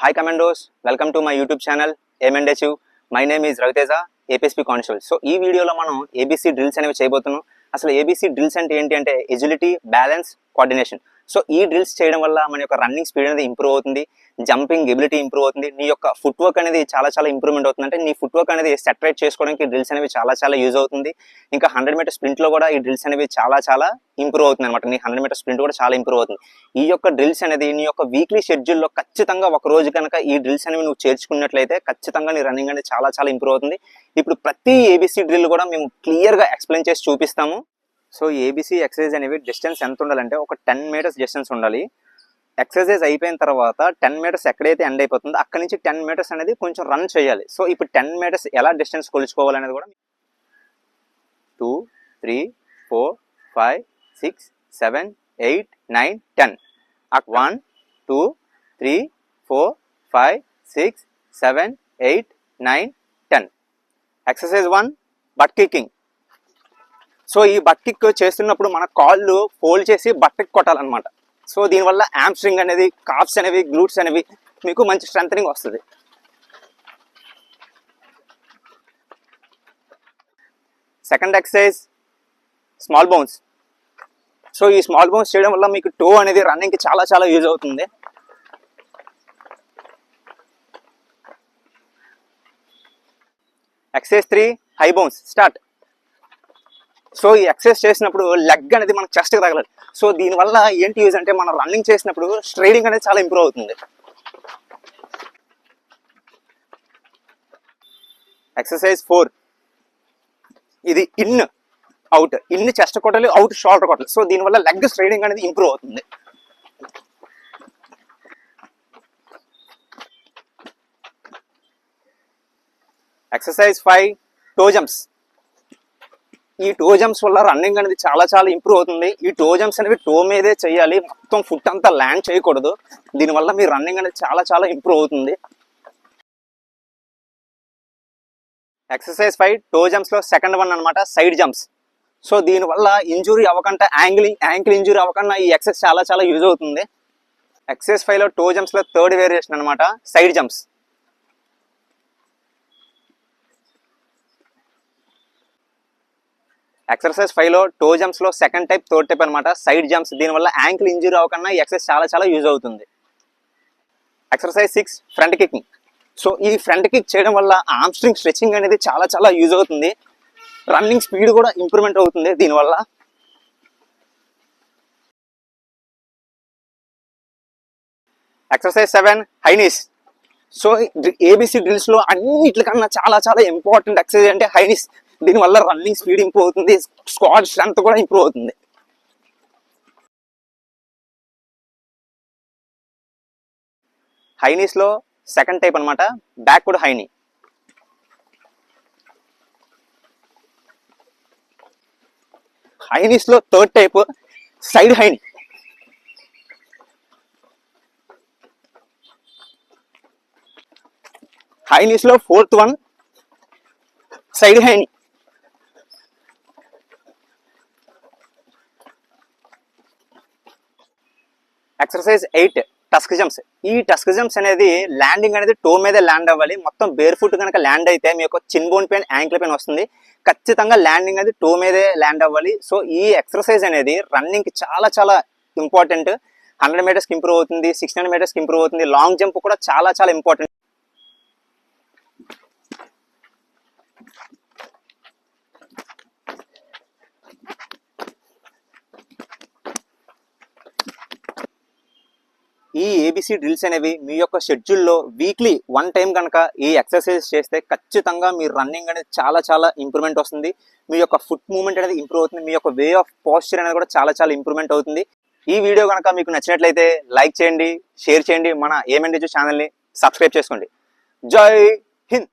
Hi Commandos, welcome to my YouTube channel AMNDHU. My name is Raviteja, APSP Constable. So ఈ వీడియోలో మనం ABC drills అనేవి చేయబోతున్నాం. అసలు ABC డ్రిల్స్ అంటే ఏంటి అంటే ఎజిలిటీ, బ్యాలెన్స్, కోఆర్డినేషన్. సో ఈ డ్రిల్స్ చేయడం వల్ల మన యొక్క రన్నింగ్ స్పీడ్ అనేది ఇంప్రూవ్ అవుతుంది, జంపింగ్ ఎబిలిటీ ఇంప్రూవ్ అవుతుంది, నీ యొక్క ఫుట్ వర్క్ అనేది చాలా ఇంప్రూవ్మెంట్ అవుతుంది. అంటే నీ ఫుట్ వర్క్ అనేది సెటరేట్ చేసుకోవడానికి డ్రిల్స్ అనేవి చాలా యూజ్ అవుతుంది. ఇంకా 100 మీటర్ స్ప్రింట్ లో కూడా ఈ డ్రిల్స్ అనేవి చాలా ఇంప్రూవ్ అవుతుంది అనమాట. నీ 100 మీటర్ స్ప్రింట్ కూడా చాలా ఇంప్రూవ్ అవుతుంది. ఈ యొక్క డ్రిల్స్ అనేది నీ యొక్క వీక్లీ షెడ్యూల్లో ఖచ్చితంగా ఒక రోజు కనుక ఈ డ్రిల్స్ అనేవి నువ్వు చేర్చుకున్నట్లయితే ఖచ్చితంగా నీ రన్నింగ్ అనేది చాలా ఇంప్రూవ్ అవుతుంది. ఇప్పుడు ప్రతి ఏబిసి డ్రిల్ కూడా మేము క్లియర్ గా ఎక్స్ప్లెయిన్ చేసి చూపిస్తాము. సో ఏబిసి ఎక్సర్సైజ్ అనేవి డిస్టెన్స్ ఎంత ఉండాలంటే ఒక 10 మీటర్స్ డిస్టెన్స్ ఉండాలి. ఎక్సర్సైజ్ అయిపోయిన తర్వాత 10 మీటర్స్ ఎక్కడైతే ఎండ్ అయిపోతుందో అక్కడి నుంచి 10 మీటర్స్ అనేది కొంచెం రన్ చేయాలి. సో ఇప్పుడు 10 మీటర్స్ ఎలా డిస్టెన్స్ కొలుచుకోవాలనేది కూడా 2, 3, 4, 5, 6, 7, 8, 9, 10. 1, 2, 3, 4, 5, 6, 7, 8, 9, 10. Exercise 1, but kicking. సో ఈ బట్ కిక్ చేస్తున్నప్పుడు మన కాళ్ళు ఫోల్డ్ చేసి బట్ కిక్ కొట్టాలన్నమాట. సో దీనివల్ల హ్యామ్స్ట్రింగ్ అనేది, కాఫ్స్ అనేవి, గ్లూట్స్ అనేవి మీకు మంచి స్ట్రెంథనింగ్ వస్తుంది. Second exercise small bounce. So ఈ స్మాల్ బౌన్స్ చేయడం వల్ల మీకు టో అనేది రన్నింగ్కి చాలా యూజ్ అవుతుంది. Exercise 3 high bounce. Start. So ఈ ఎక్సర్సైజ్ చేసినప్పుడు లెగ్ అనేది మన చెస్ట్కి తగలదు. సో దీనివల్ల ఏంటి యూజ్ అంటే మనం రన్నింగ్ చేసినప్పుడు స్ట్రైడింగ్ అనేది చాలా ఇంప్రూవ్ అవుతుంది. ఎక్సర్సైజ్ 4 ఇది ఇన్ అవుట్. ఇన్ చెస్ట్ కొట్టాలి, అవుట్ షోల్డర్ కొట్టాలి. సో దీనివల్ల లెగ్ స్ట్రైడింగ్ అనేది ఇంప్రూవ్ అవుతుంది. Exercise 5 toe jumps. ఈ టో జంప్స్ వల్ల రన్నింగ్ అనేది చాలా ఇంప్రూవ్ అవుతుంది. ఈ టో జంప్స్ అనేవి టో మీదే చేయాలి, మొత్తం ఫుట్ అంతా ల్యాండ్ చేయకూడదు. దీనివల్ల మీ రన్నింగ్ అనేది చాలా ఇంప్రూవ్ అవుతుంది. ఎక్సర్సైజ్ 5 టో జంప్స్ లో సెకండ్ వన్ అనమాట, సైడ్ జంప్స్. సో దీనివల్ల ఇంజురీ అవ్వకుండా, యాంకిల్ ఇంజురీ అవ్వకుండా ఈ ఎక్సర్సైజ్ చాలా యూజ్ అవుతుంది. ఎక్సర్సైజ్ 5 లో టో జంప్స్ లో థర్డ్ వేరియేషన్ అనమాట, సైడ్ జంప్స్. ఎక్సర్సైజ్ 5 లో టో జంప్స్ లో సెకండ్ టైప్, థర్డ్ టైప్ అనమాట, సైడ్ జంప్స్. దీనివల్ల యాంకిల్ ఇంజురీ అవ్వకుండా ఈ ఎక్సర్సైజ్ చాలా యూజ్ అవుతుంది. Exercise 6 front kicking. సో ఈ ఫ్రంట్ కిక్ చేయడం వల్ల ఆర్మ్స్ట్రింగ్ స్ట్రెచింగ్ అనేది చాలా యూజ్ అవుతుంది. రన్నింగ్ స్పీడ్ కూడా ఇంప్రూవ్మెంట్ అవుతుంది దీనివల్ల. Exercise 7 high knees. So ABC drills లో అన్నిటికన్నా చాలా ఇంపార్టెంట్ ఎక్సర్సైజ్ అంటే హై నీస్. దీనివల్ల రన్నింగ్ స్పీడ్ ఇంప్రూవ్ అవుతుంది, స్క్వాడ్ స్ట్రెంత్ కూడా ఇంప్రూవ్ అవుతుంది. హై నీస్ లో సెకండ్ టైప్ అనమాట, backward high knee. High knees లో third type side high knee. High knees లో fourth one side high knee. Exercise 8 tuck jumps. ఈ tuck jumps అనేది landing అనేది టో మీదే ల్యాండ్ అవ్వాలి. మొత్తం బేర్ ఫుట్ కనుక ల్యాండ్ అయితే మీ యొక్క చిన్ బోన్ పెయిన్, యాంకిల్ పెయిన్ వస్తుంది. ఖచ్చితంగా ల్యాండింగ్ అనేది టో మీదే ల్యాండ్ అవ్వాలి. సో ఈ ఎక్సర్సైజ్ అనేది రన్నింగ్ కి చాలా ఇంపార్టెంట్. 100 మీటర్స్కి ఇంప్రూవ్ అవుతుంది, 600 మీటర్స్కి ఇంప్రూవ్ అవుతుంది. లాంగ్ జంప్ కూడా చాలా ఇంపార్టెంట్. ఈ ఏబిసి డ్రిల్స్ అనేవి మీ యొక్క షెడ్యూల్లో వీక్లీ 1 టైం కనుక ఈ ఎక్సర్సైజ్ చేస్తే ఖచ్చితంగా మీ రన్నింగ్ అనేది చాలా ఇంప్రూవ్మెంట్ వస్తుంది. మీ యొక్క ఫుట్ మూవ్మెంట్ అనేది ఇంప్రూవ్ అవుతుంది. మీ యొక్క వే ఆఫ్ పోస్చర్ అనేది కూడా చాలా ఇంప్రూవ్మెంట్ అవుతుంది. ఈ వీడియో కనుక మీకు నచ్చినట్లయితే లైక్ చేయండి, షేర్ చేయండి, మన AMNDHU ఛానల్ని సబ్స్క్రైబ్ చేసుకోండి. జై హింద్.